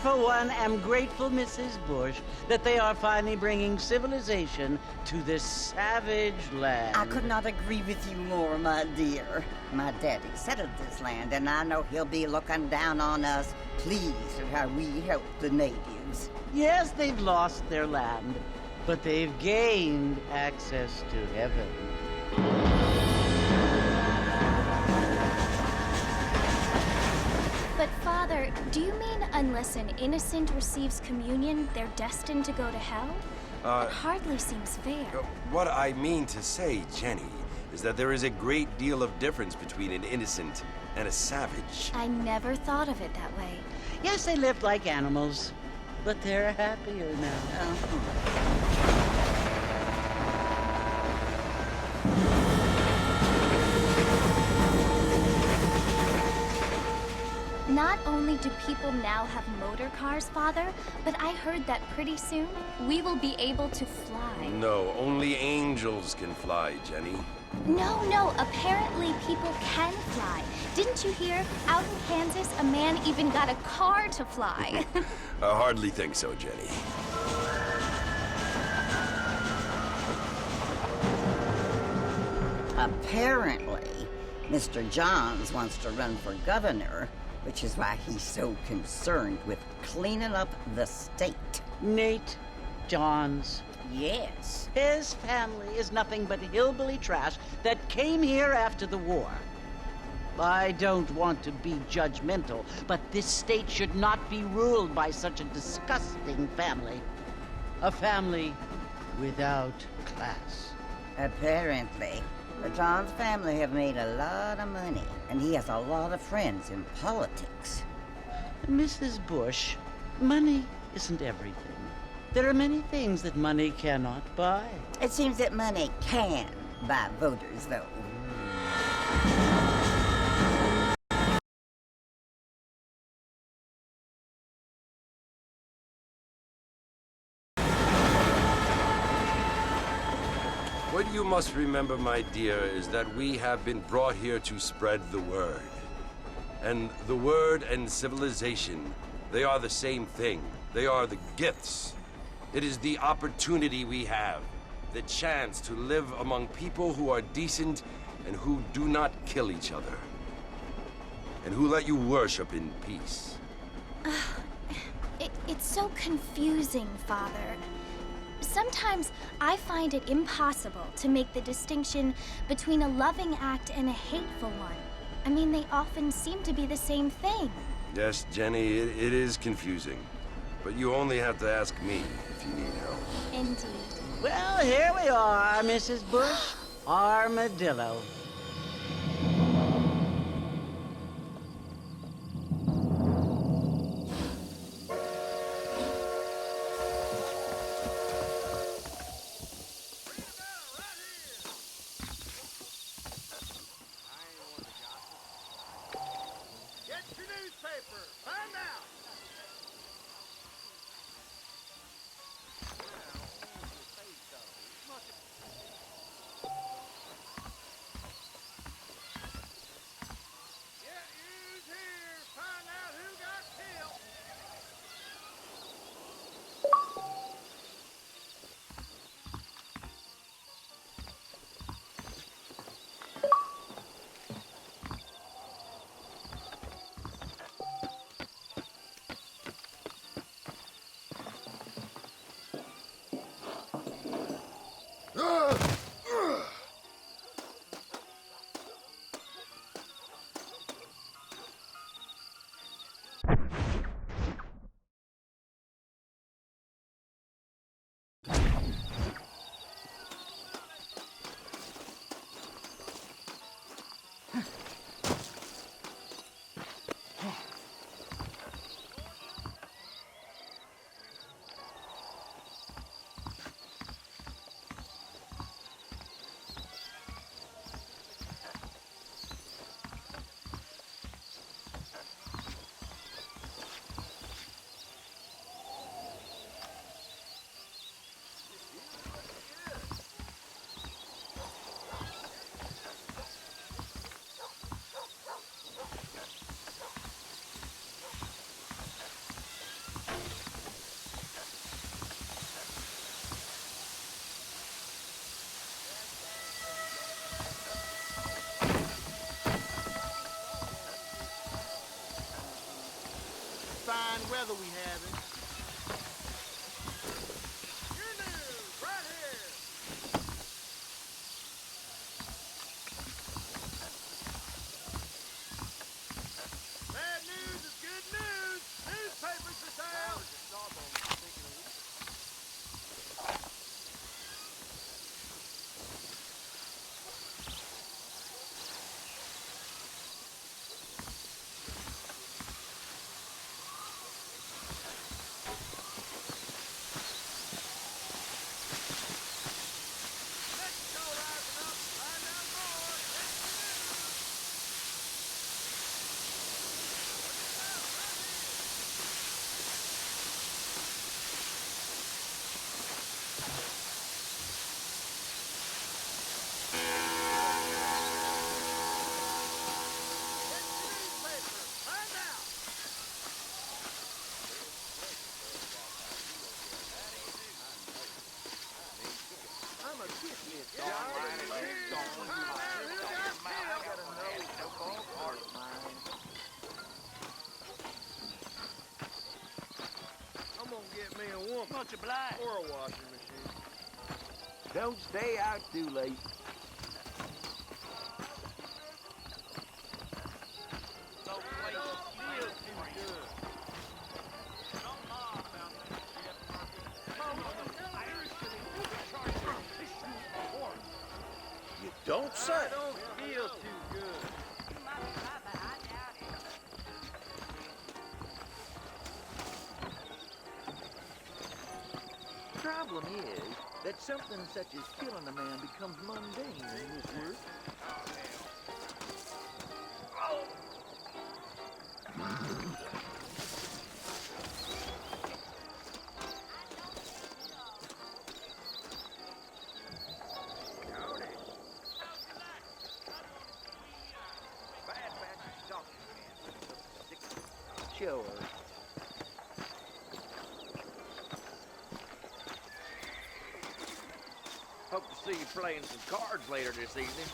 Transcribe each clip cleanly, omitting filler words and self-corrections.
for one, am grateful, Mrs. Bush, that they are finally bringing civilization to this savage land. I could not agree with you more, my dear. My daddy settled this land, and I know he'll be looking down on us, pleased at how we help the natives. Yes, they've lost their land, but they've gained access to heaven. But Father, do you mean unless an innocent receives communion, they're destined to go to hell? It hardly seems fair. What I mean to say, Jenny, is that there is a great deal of difference between an innocent and a savage. I never thought of it that way. Yes, they lived like animals, but they're happier now. Not only do people now have motor cars, Father, but I heard that pretty soon we will be able to fly. No, only angels can fly, Jenny. No, apparently people can fly. Didn't you hear? Out in Kansas, a man even got a car to fly. I hardly think so, Jenny. Apparently, Mr. Johns wants to run for governor, which is why he's so concerned with cleaning up the state. Nate Johns. Yes. His family is nothing but hillbilly trash that came here after the war. I don't want to be judgmental, but this state should not be ruled by such a disgusting family. A family without class. Apparently. The Johns family have made a lot of money, and he has a lot of friends in politics. Mrs. Bush, money isn't everything. There are many things that money cannot buy. It seems that money can buy voters, though. What you must remember, my dear, is that we have been brought here to spread the word. And the word and civilization, they are the same thing. They are the gifts. It is the opportunity we have, the chance to live among people who are decent and who do not kill each other. And who let you worship in peace. It's so confusing, Father. Sometimes I find it impossible to make the distinction between a loving act and a hateful one. I mean, they often seem to be the same thing. Yes, Jenny, it is confusing. But you only have to ask me if you need help. Indeed. Well, here we are, Mrs. Bush. Armadillo. weather we having. Your news, right here. Bad news is good news. Newspapers for sale. I'm gonna get me a woman. Much obliged. Or a washing machine. Don't stay out too late. You don't say. I don't feel too good. Problem is that something such as killing a man becomes mundane in this work. Sure. Hope to see you playing some cards later this evening.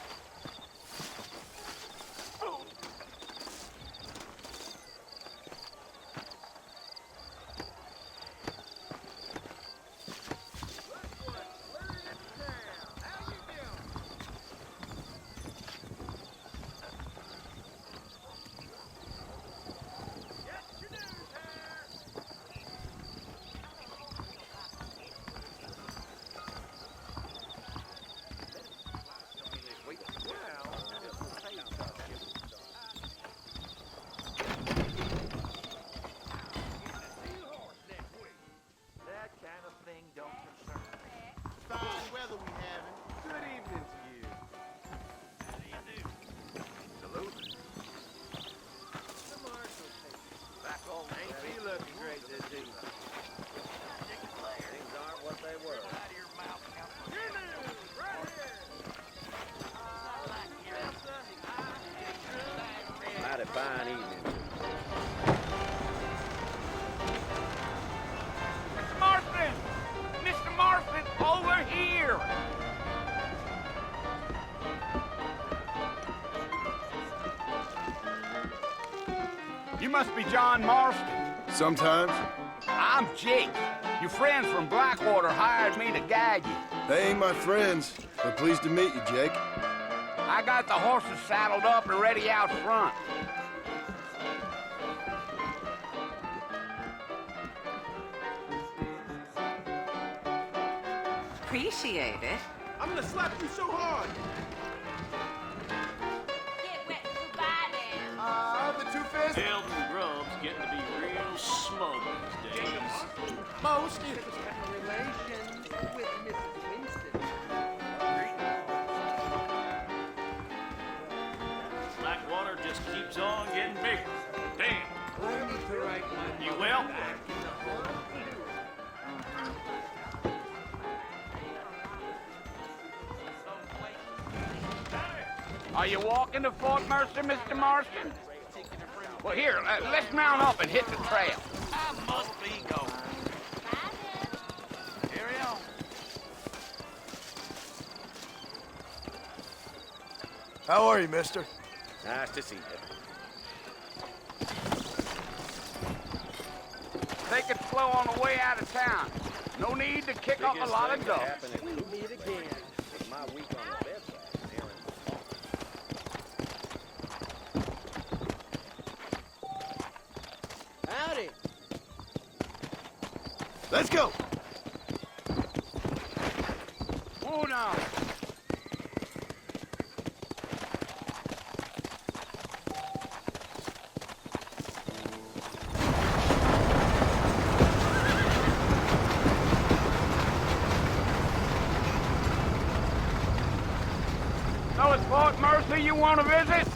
That kind of thing don't concern me. Fine weather we having. Good evening to you. How do you do? Salute. The marshal takes. Back home. Ain't he looking great this evening? Things aren't what they were. Your news, right here. Mighty fine evening. Marston! Mr. Marston, over here! You must be John Marston. Sometimes. I'm Jake. Your friends from Blackwater hired me to guide you. They ain't my friends, but pleased to meet you, Jake. I got the horses saddled up and ready out front. Appreciate it. I'm gonna slap you so hard. Get wet and goodbye then. The two-fist. Elton Grubb's getting to be real smug these days. Most if it's a relation with Mrs. Winston. Blackwater just keeps on getting bigger. Damn. I need to write my You will? Are you walking to Fort Mercer, Mr. Marston? Well, here, let's mount up and hit the trail. I must be going. Carry on. How are you, mister? Nice to see you. take it slow on the way out of town. No need to kick up a lot of dust. We meet again. My week on the bedside. Howdy. Let's go. Oh, no. So it's Fort Mercy you want to visit?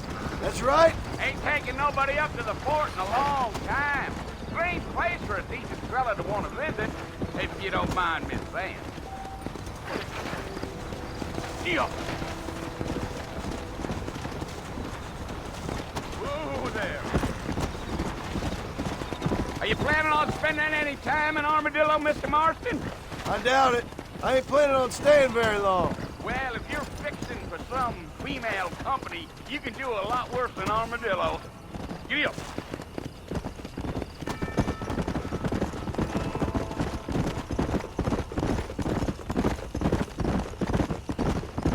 That's right. Ain't taking nobody up to the fort in a long time. Strange place for a decent fella to want to visit, if you don't mind me saying. Yeah. Whoa there. Are you planning on spending any time in Armadillo, Mr. Marston? I doubt it. I ain't planning on staying very long. Well, if you're fixing for some female company, you can do a lot worse than Armadillo. Giddy up.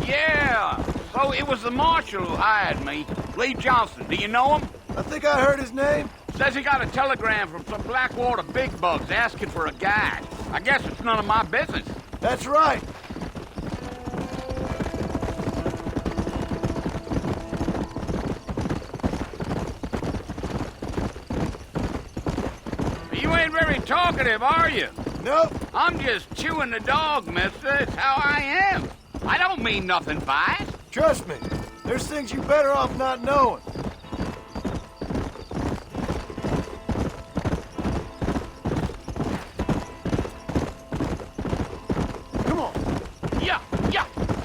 Yeah, so it was the marshal who hired me. Lee Johnson, do you know him? I think I heard his name. Says he got a telegram from some Blackwater big bugs asking for a guide. I guess it's none of my business. That's right. You ain't very talkative, are you? Nope. I'm just chewing the dog, mister. It's how I am. I don't mean nothing by it. Trust me. There's things you better off not knowing. Come on. Yeah.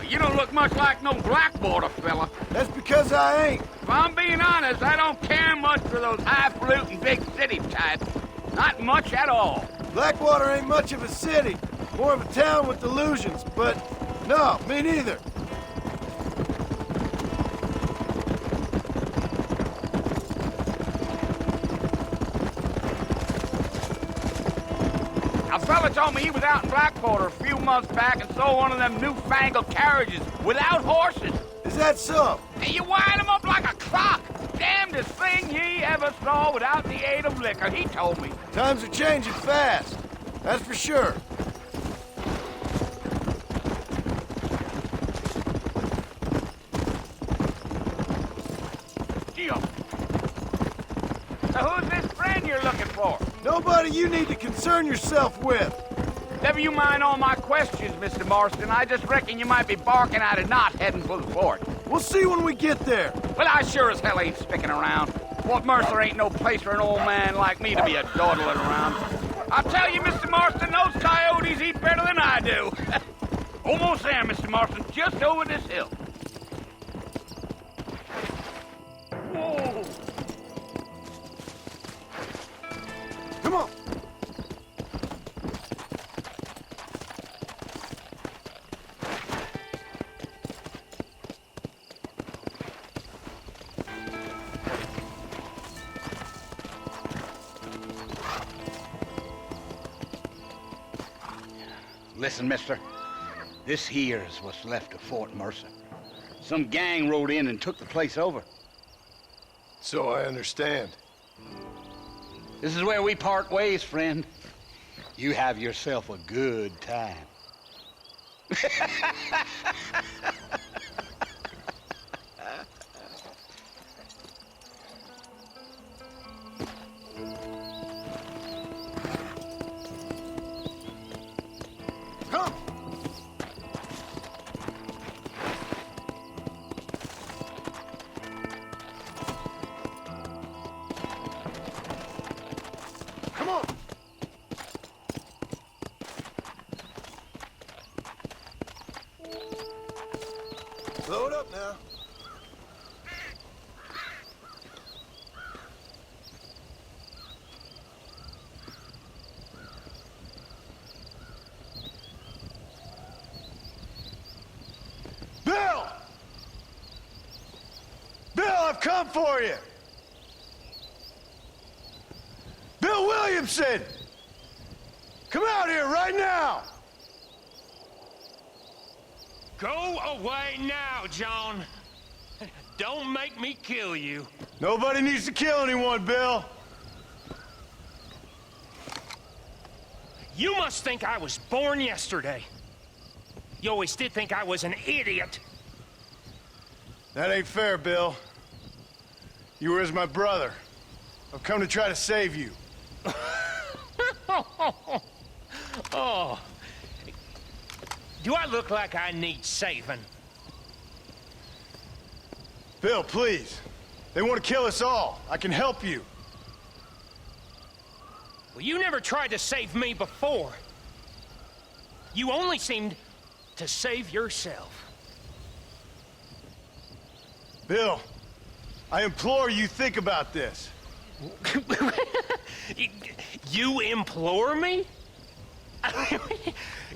You don't look much like no Blackwater fella. That's because I ain't. If I'm being honest, I don't care much for those highfalutin big city types. Not much at all. Blackwater ain't much of a city. More of a town with delusions, but no, me neither. A fella told me he was out in Blackwater a few months back and saw one of them newfangled carriages without horses. Is that so? And you wind them up like a clock. Damnedest thing ye ever saw without the aid of liquor, he told me. Times are changing fast. That's for sure. So who's this friend you're looking for? Nobody you need to concern yourself with. Never you mind all my questions, Mr. Marston. I just reckon you might be barking at a knot heading for the fort. We'll see when we get there. Well, I sure as hell ain't sticking around. Fort Mercer ain't no place for an old man like me to be a dawdling around. I'll tell you, Mr. Marston, those coyotes eat better than I do. Almost there, Mr. Marston, just over this hill. Whoa! Come on. Listen, mister. This here is what's left of Fort Mercer. Some gang rode in and took the place over. So I understand. This is where we part ways, friend. You have yourself a good time. Come. Come on. Load up now. Bill! Bill, I've come for you! Bill Williamson! Come out here right now! Go away now, John. Don't make me kill you. Nobody needs to kill anyone, Bill. You must think I was born yesterday. You always did think I was an idiot. That ain't fair, Bill. You were as my brother. I've come to try to save you. Oh. Do I look like I need saving? Bill, please. They want to kill us all. I can help you. Well, you never tried to save me before. You only seemed to save yourself. Bill, I implore you think about this. You implore me?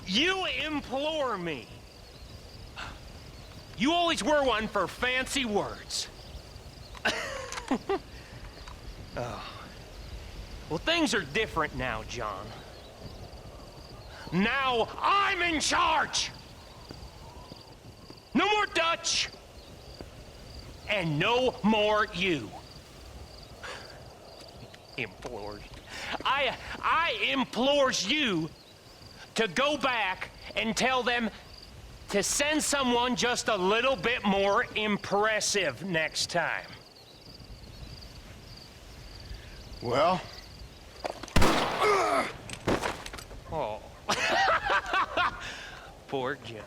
You implore me. You always were one for fancy words. Oh. Well, things are different now, John. Now I'm in charge! No more Dutch! And no more you. Implores. I implores you to go back and tell them to send someone just a little bit more impressive next time. Well? Oh. Poor John.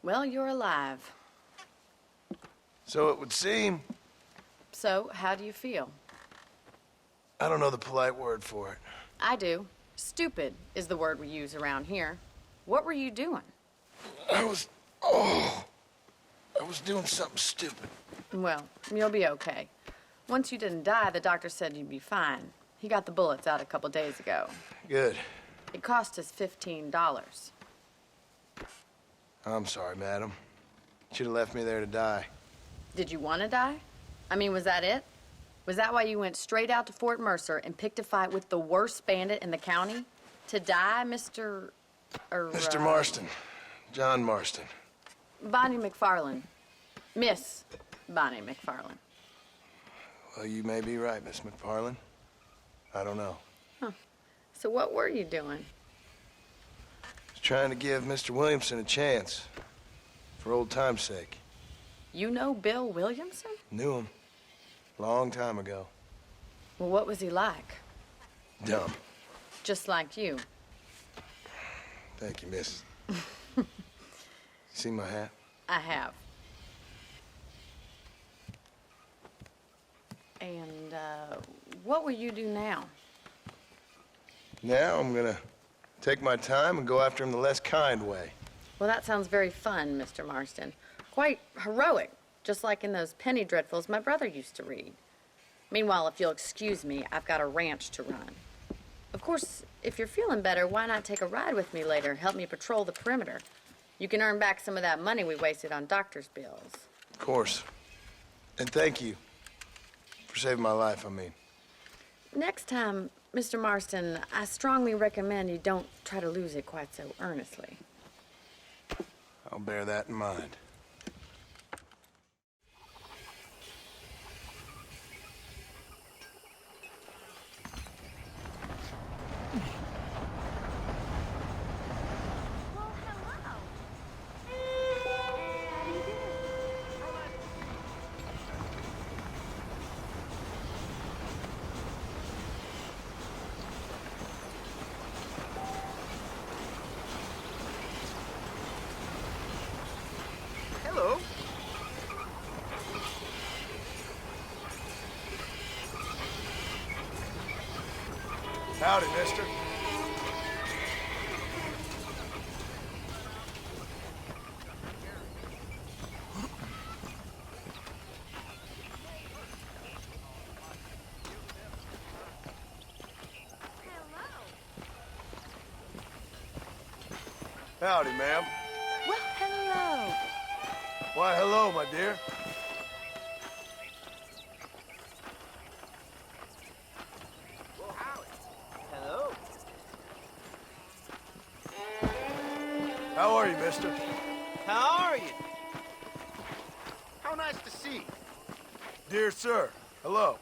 Well, you're alive. So it would seem. So, how do you feel? I don't know the polite word for it. I do. Stupid is the word we use around here. What were you doing? I was doing something stupid. Well, you'll be okay. Once you didn't die, the doctor said you'd be fine. He got the bullets out a couple days ago. Good. It cost us $15. I'm sorry, madam. Should have left me there to die. Did you want to die? I mean, was that it? Was that why you went straight out to Fort Mercer and picked a fight with the worst bandit in the county? To die, Mr. Mr. Marston. John Marston. Bonnie McFarland. Miss Bonnie McFarland. Well, you may be right, Miss McFarland. I don't know. Huh. So what were you doing? Was trying to give Mr. Williamson a chance. For old time's sake. You know Bill Williamson? Knew him. Long time ago. Well, what was he like? Dumb. Just like you. Thank you, miss. See my hat? I have. And, what will you do now? Now I'm gonna take my time and go after him the less kind way. Well, that sounds very fun, Mr. Marston. Quite heroic, just like in those penny dreadfuls my brother used to read. Meanwhile, if you'll excuse me, I've got a ranch to run. Of course, if you're feeling better, why not take a ride with me later? Help me patrol the perimeter. You can earn back some of that money we wasted on doctor's bills. Of course. And thank you. For saving my life, I mean. Next time, Mr. Marston, I strongly recommend you don't try to lose it quite so earnestly. I'll bear that in mind. Howdy, mister. Howdy, ma'am. Well, hello. Why, hello, my dear. Hello. How are you, mister? How are you? How nice to see you. Dear sir, hello.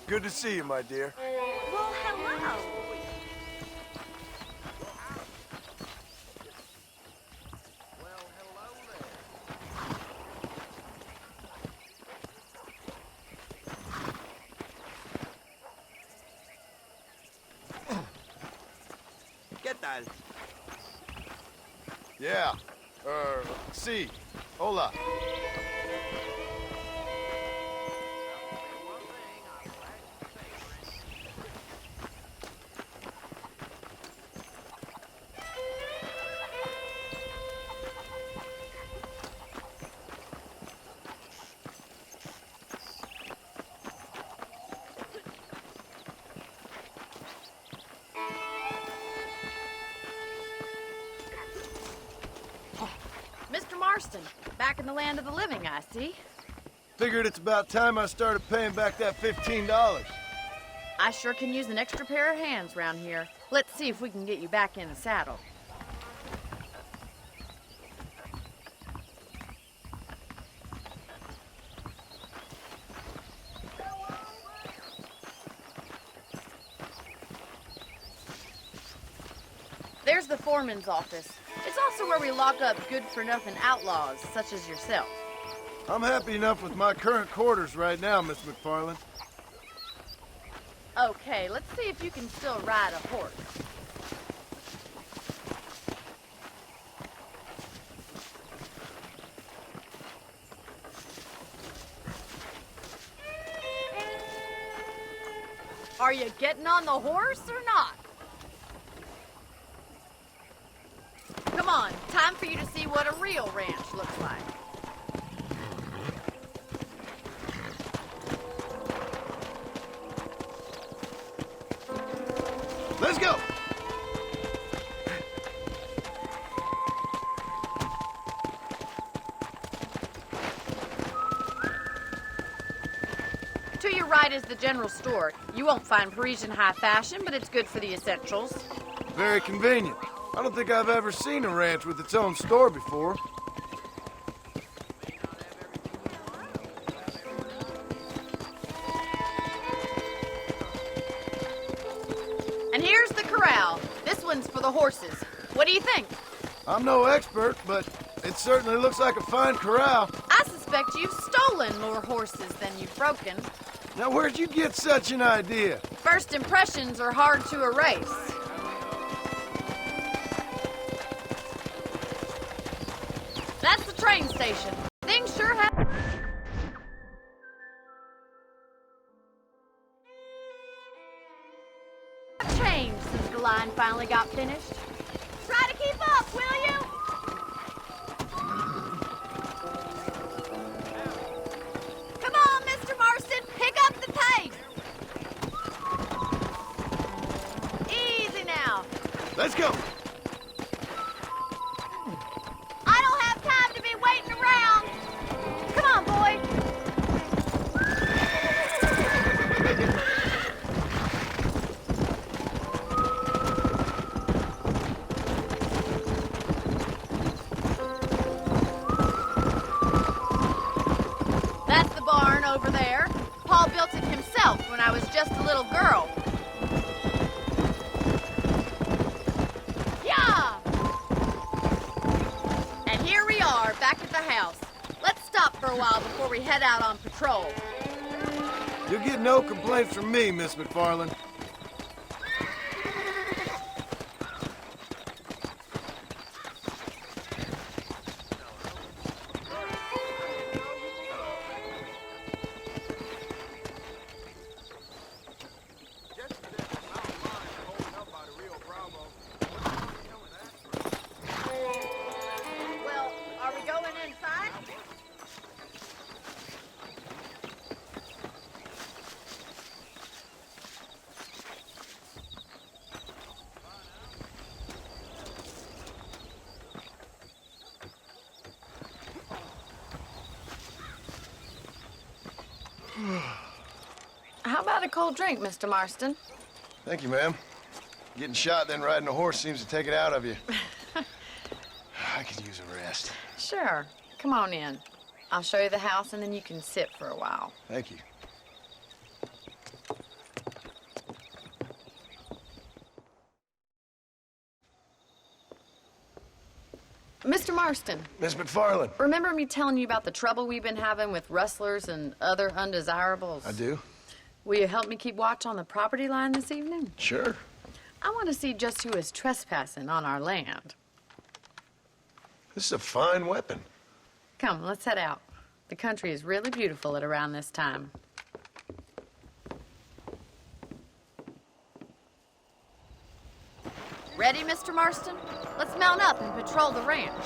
Good to see you, my dear. Well, hello. ¿Qué tal? Yeah. See. Hola. Mr. Marston, back in the land of the living, I see. Figured it's about time I started paying back that $15. I sure can use an extra pair of hands round here. Let's see if we can get you back in the saddle. There's the foreman's office. It's also where we lock up good-for-nothing outlaws, such as yourself. I'm happy enough with my current quarters right now, Miss McFarland. Okay, let's see if you can still ride a horse. Are you getting on the horse or not? Come on, time for you to see what a real ranch looks like. Let's go! To your right is the general store. You won't find Parisian high fashion, but it's good for the essentials. Very convenient. I don't think I've ever seen a ranch with its own store before. And here's the corral. This one's for the horses. What do you think? I'm no expert, but it certainly looks like a fine corral. I suspect you've stolen more horses than you've broken. Now, where'd you get such an idea? First impressions are hard to erase. That's the train station. Things sure have changed since the line finally got finished. Try to keep up, will you? Come on, Mr. Marston, pick up the pace. Easy now. Let's go! I don't have time to be waiting around. Come on, boy. That's the barn over there. Paul built it himself when I was just a little girl. Yeah! And here we are, back at the house. Let's stop for a while before we head out on patrol. You'll get no complaints from me, Miss McFarland. How about a cold drink, Mr. Marston? Thank you, ma'am. Getting shot, then riding a horse seems to take it out of you. I could use a rest. Sure. Come on in. I'll show you the house, and then you can sit for a while. Thank you. Mr. Marston, Miss McFarland. remember me telling you about the trouble we've been having with rustlers and other undesirables? I do. Will you help me keep watch on the property line this evening? Sure. I want to see just who is trespassing on our land. This is a fine weapon. Come, let's head out. The country is really beautiful at around this time. Ready, Mr. Marston? Let's mount up and patrol the ranch.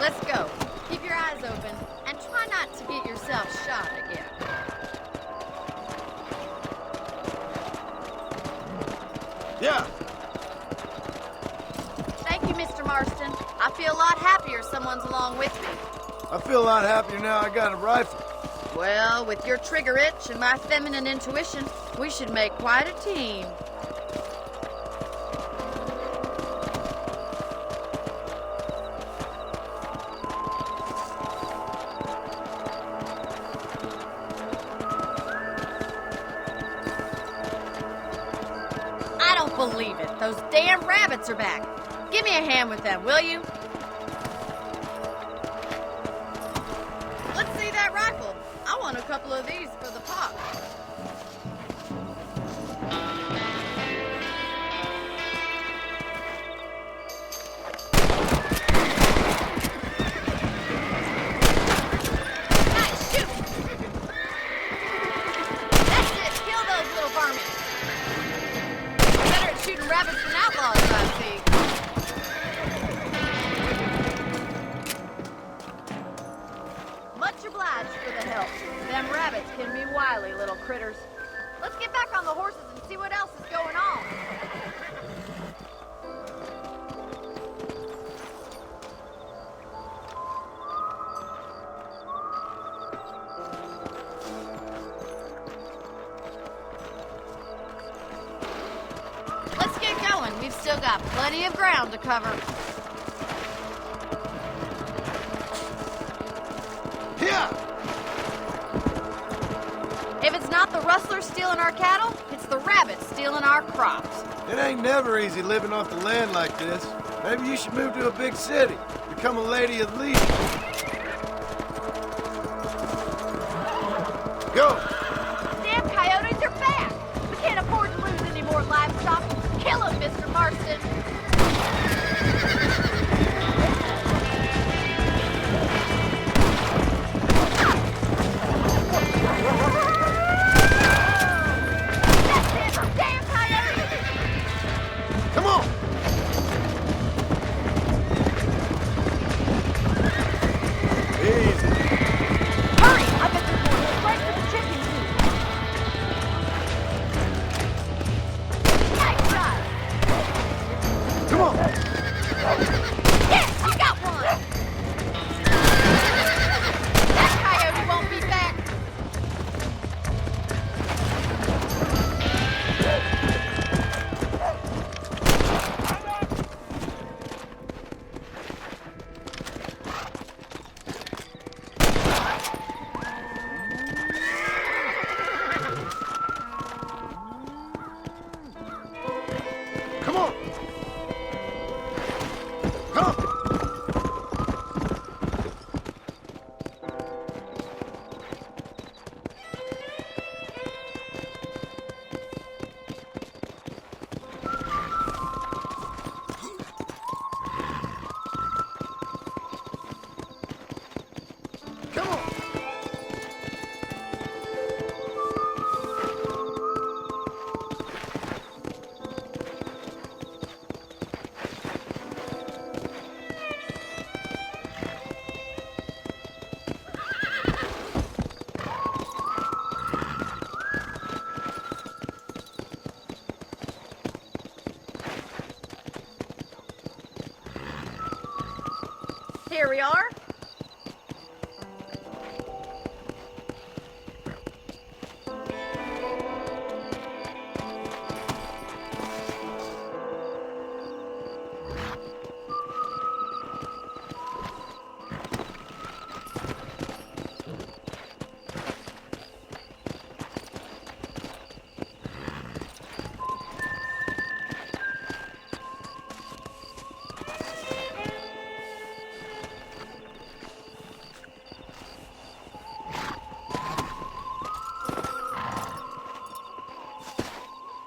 Let's go. Keep your eyes open and try not to get yourself shot again. Yeah. Thank you, Mr. Marston. I feel a lot happier someone's along with me. I feel a lot happier now I got a rifle. Well, with your trigger itch and my feminine intuition, we should make quite a team. I don't believe it. Those damn rabbits are back. Give me a hand with them, will you? Let's see that rifle. I want a couple of these for the pop. Nice shoot! That's it. Kill those little varmints. Better at shooting rabbits than outlaws, I see. Much obliged for the help. Them rabbits can be wily little critters. Let's get back on the horses and see what else is going on. Let's get going. We've still got plenty of ground to cover. Yeah. If it's not the rustlers stealing our cattle, it's the rabbits stealing our crops. It ain't never easy living off the land like this. Maybe you should move to a big city. Become a lady of leisure. Go. Damn coyotes are back! We can't afford to lose any more livestock. Kill them, Mr. Marston! That's it! Damn coyotes! Come on. Easy. Hurry! I bet they're going right to the chicken coop. Nice shot! Come on. Here we are.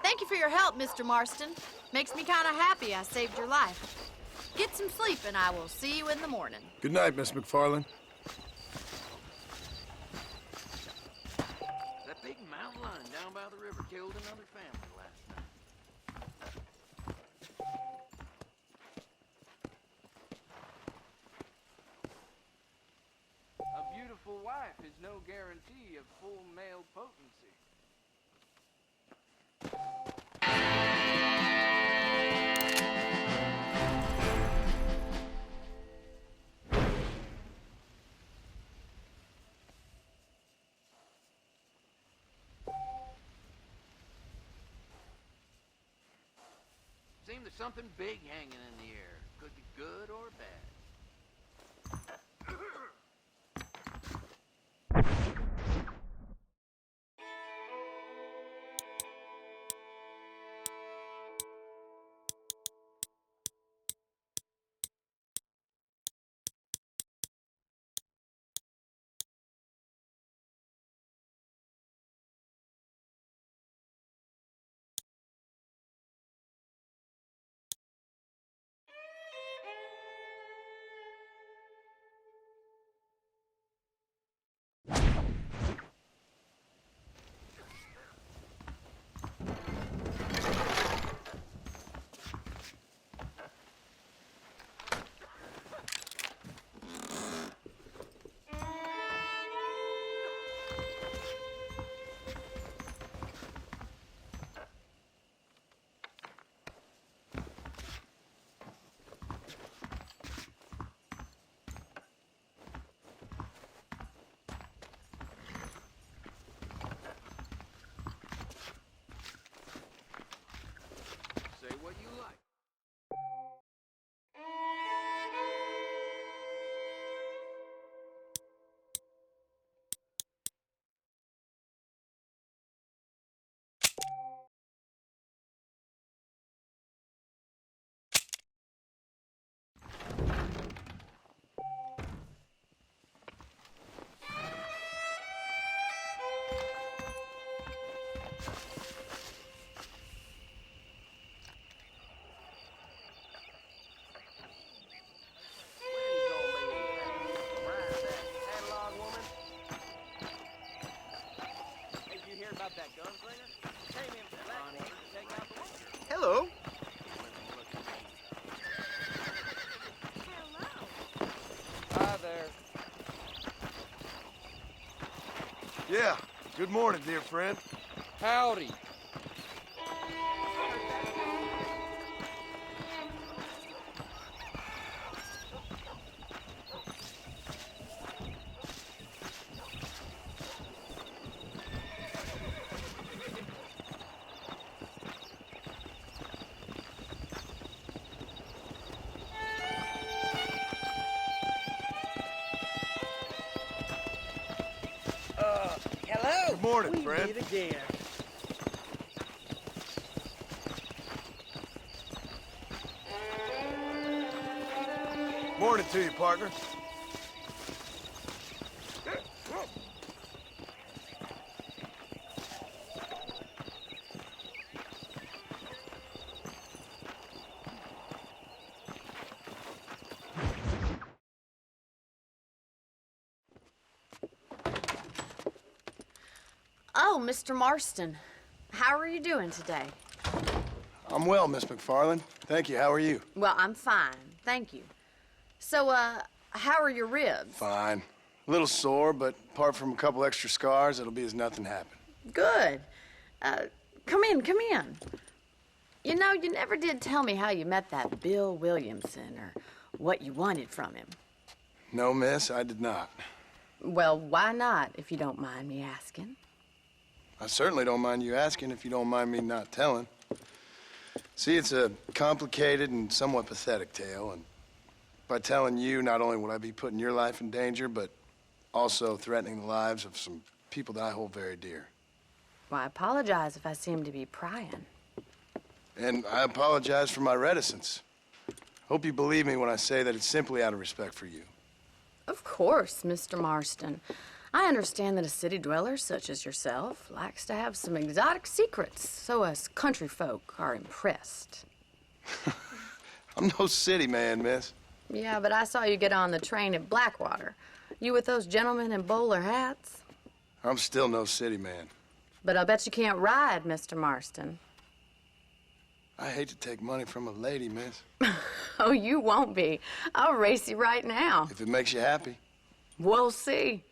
Thank you for your help, Mr. Marston. Makes me kind of happy I saved your life. Get some sleep, and I will see you in the morning. Good night, Miss McFarland. That big mountain lion down by the river killed another family last night. A beautiful wife is no guarantee of full male potency. Seems there's something big hanging in the air. Could be good or bad. Say what you like. Hello. Hi there. Yeah, good morning, dear friend. Howdy. Hello. Good morning, friend. Meet again. Morning to you, partner. Oh, Mr. Marston. How are you doing today? I'm well, Miss McFarland. Thank you. How are you? Well, I'm fine. Thank you. So, how are your ribs? Fine. A little sore, but apart from a couple extra scars, it'll be as nothing happened. Good. Come in, come in. You know, you never did tell me how you met that Bill Williamson or what you wanted from him. No, miss, I did not. Well, why not, if you don't mind me asking? I certainly don't mind you asking if you don't mind me not telling. See, it's a complicated and somewhat pathetic tale, and by telling you, not only would I be putting your life in danger, but also threatening the lives of some people that I hold very dear. Well, I apologize if I seem to be prying. And I apologize for my reticence. Hope you believe me when I say that it's simply out of respect for you. Of course, Mr. Marston. I understand that a city dweller such as yourself likes to have some exotic secrets, so us country folk are impressed. I'm no city man, miss. Yeah, but I saw you get on the train at Blackwater. You with those gentlemen in bowler hats? I'm still no city man. But I'll bet you can't ride, Mr. Marston. I hate to take money from a lady, miss. Oh, you won't be. I'll race you right now. If it makes you happy. We'll see.